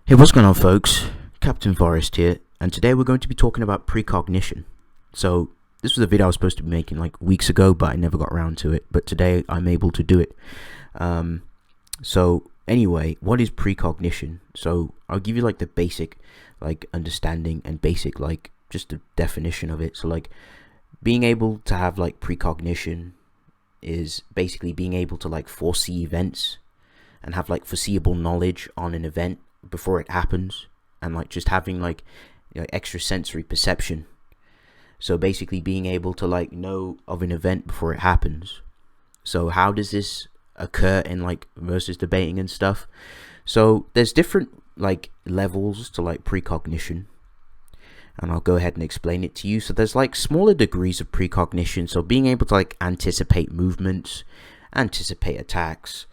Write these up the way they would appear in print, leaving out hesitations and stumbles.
Hey, what's going on, folks? Captain Forest here, and today we're going to be talking about precognition. So, this was a video I was supposed to be making like weeks ago, but I never got around to it. But today I'm able to do it. So anyway, what is precognition? So I'll give you like the basic like understanding and basic like just the definition of it. So like being able to have like precognition is basically being able to like foresee events and have like foreseeable knowledge on an event before it happens, and like just having like extrasensory perception. So basically being able to like know of an event before it happens. So how does this occur in like versus debating and stuff? So there's different like levels to like precognition, and I'll go ahead and explain it to you. So there's like smaller degrees of precognition, so being able to like anticipate movements, anticipate attacks.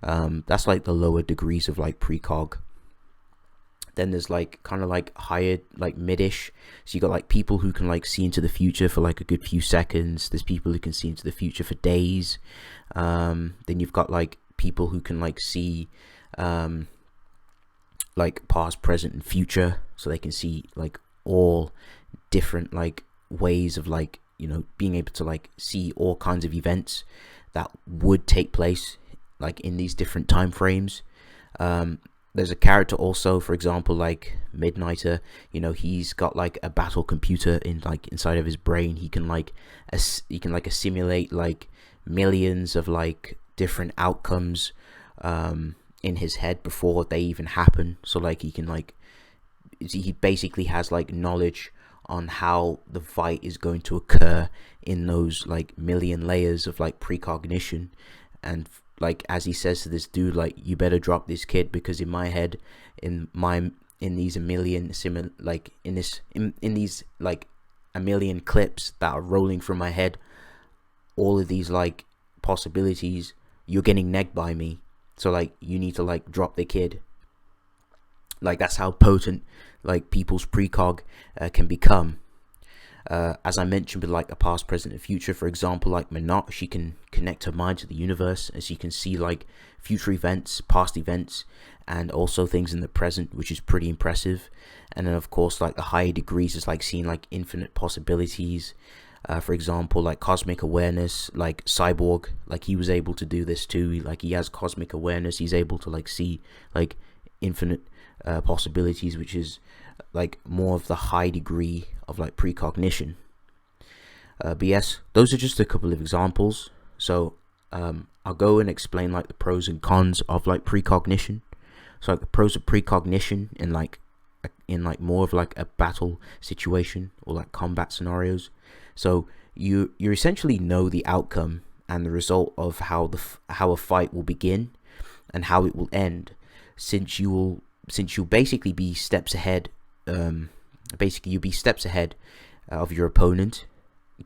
That's like the lower degrees of like precog. Then there's like kind of like higher, like mid-ish. So you got like people who can like see into the future for like a good few seconds. There's people who can see into the future for days. Then you've got like people who can like see like past, present, and future. So they can see like all different like ways of like being able to like see all kinds of events that would take place like in these different time frames. There's a character also, for example, like Midnighter. He's got like a battle computer inside of his brain. He can like assimilate like millions of like different outcomes in his head before they even happen. So like he basically has like knowledge on how the fight is going to occur in those like million layers of like precognition. And like as he says to this dude, like, you better drop this kid, because in my head, in these a million a million clips that are rolling through my head, all of these like possibilities, you're getting negged by me, so like you need to like drop the kid. Like that's how potent like people's precog can become. As I mentioned, with like a past, present, and future, for example, like Minot, she can connect her mind to the universe, and she can see like future events, past events, and also things in the present, which is pretty impressive. And then of course like the higher degrees is like seeing like infinite possibilities. For example, like cosmic awareness, like Cyborg, like he was able to do this too. Like he has cosmic awareness, he's able to like see like infinite possibilities, which is like more of the high degree of like precognition. But yes, those are just a couple of examples. So I'll go and explain like the pros and cons of like precognition. So like the pros of precognition in like more of like a battle situation or like combat scenarios. So you essentially know the outcome and the result of how a fight will begin and how it will end, since you'll basically be steps ahead. You'll be steps ahead of your opponent,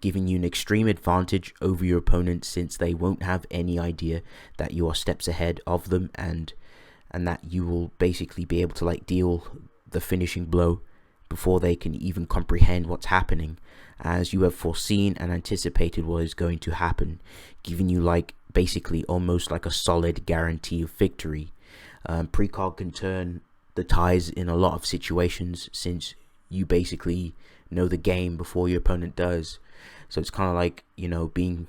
giving you an extreme advantage over your opponent, since they won't have any idea that you are steps ahead of them, and that you will basically be able to like deal the finishing blow before they can even comprehend what's happening, as you have foreseen and anticipated what is going to happen, giving you like basically almost like a solid guarantee of victory. Precog can turn the ties in a lot of situations, since you basically know the game before your opponent does. So it's kind of like being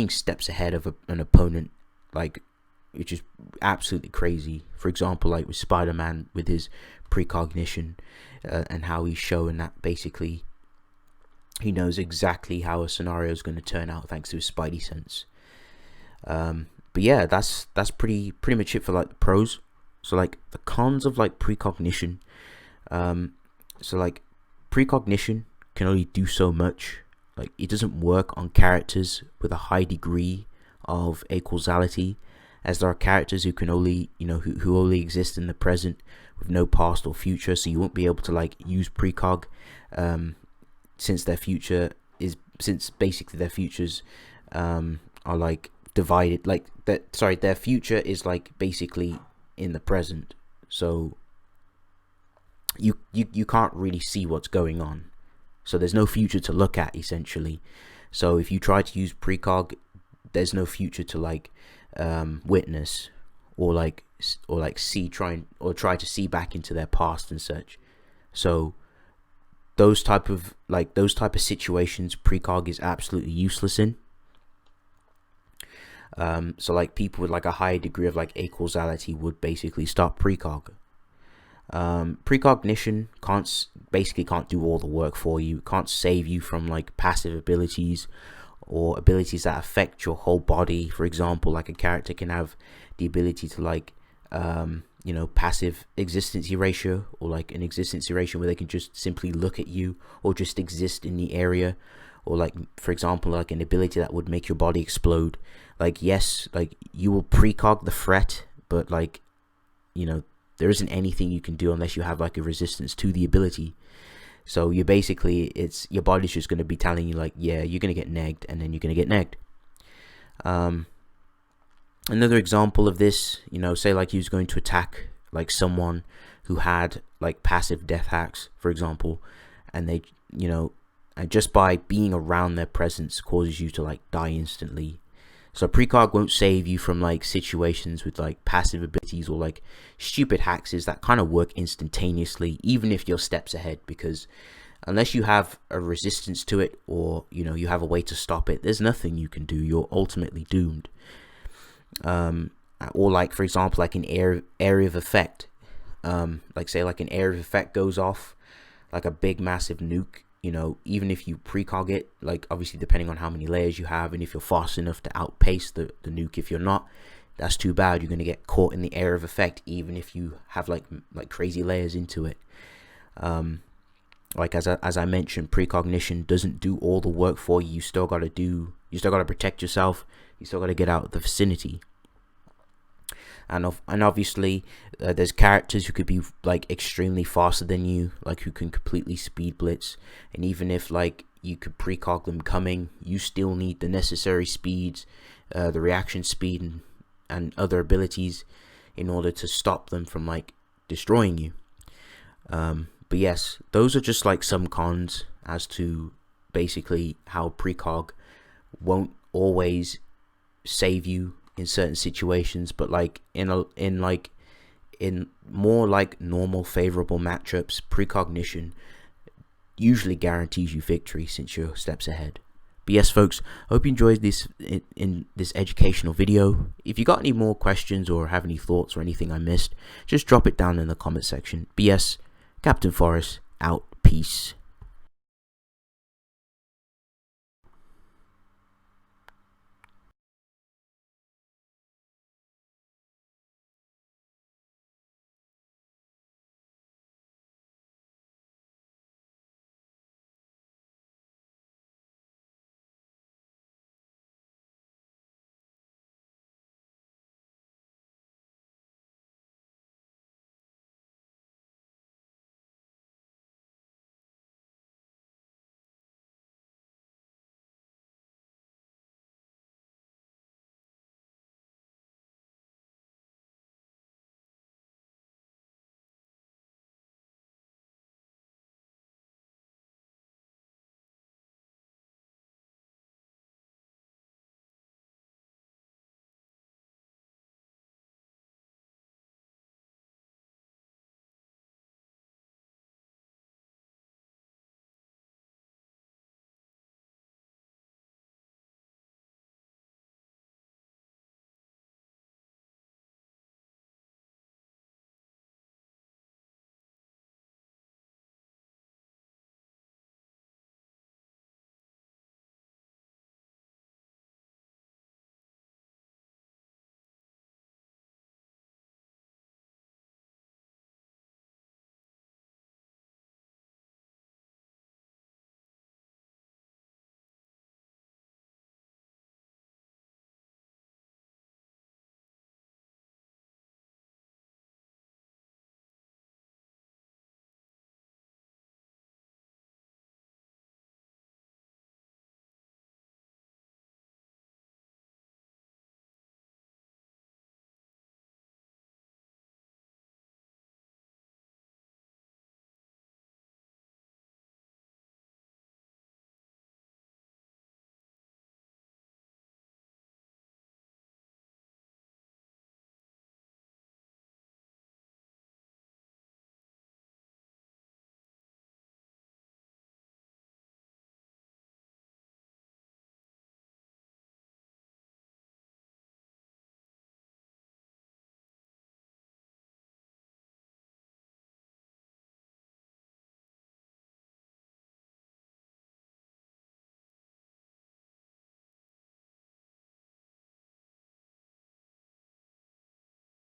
steps ahead of an opponent, like, which is absolutely crazy. For example, like with Spider-Man with his precognition, and how he's showing that basically he knows exactly how a scenario is going to turn out thanks to his spidey sense. But yeah, that's pretty much it for like the pros. So like the cons of like precognition. So like precognition can only do so much. Like it doesn't work on characters with a high degree of acausality, as there are characters who can only who only exist in the present with no past or future. So you won't be able to like use precog, since basically their futures are like divided, like that. Sorry, their future is like basically in the present, so you can't really see what's going on, so there's no future to look at essentially. So if you try to use precog, there's no future to like witness or like try to see back into their past and such. So those type of situations precog is absolutely useless in. So like people with like a higher degree of like acausality would basically stop precog. Precognition can't do all the work for you. It can't save you from like passive abilities or abilities that affect your whole body. For example, like a character can have the ability to like passive existence erasure, or like an existence erasure where they can just simply look at you or just exist in the area, or like, for example, like an ability that would make your body explode. Like, yes, like you will precog the threat, but like, there isn't anything you can do unless you have like a resistance to the ability. So you basically, your body's just going to be telling you like, yeah, you're going to get negged, and then you're going to get negged. Another example of this, say like you was going to attack like someone who had like passive death hacks, for example, and they, and just by being around their presence causes you to like die instantly. So precog won't save you from like situations with like passive abilities or like stupid hacks that kind of work instantaneously, even if you're steps ahead, because unless you have a resistance to it, or you have a way to stop it, there's nothing you can do. You're ultimately doomed. Or like, for example, like an area of effect, like say like an area of effect goes off, like a big massive nuke, even if you precog it, like obviously depending on how many layers you have, and if you're fast enough to outpace the nuke. If you're not, that's too bad. You're going to get caught in the area of effect, even if you have like crazy layers into it. Like as I mentioned, precognition doesn't do all the work for you. You still got to protect yourself. You still got to get out of the vicinity. And obviously there's characters who could be like extremely faster than you, like who can completely speed blitz, and even if like you could precog them coming, you still need the necessary speeds, the reaction speed, and other abilities in order to stop them from like destroying you. But yes, those are just like some cons as to basically how precog won't always save you in certain situations, but like in more like normal favorable matchups, precognition usually guarantees you victory since you're steps ahead. But yes, folks, I hope you enjoyed this in this educational video. If you got any more questions or have any thoughts or anything I missed, just drop it down in the comment section. But yes, Captain Forrest out. Peace.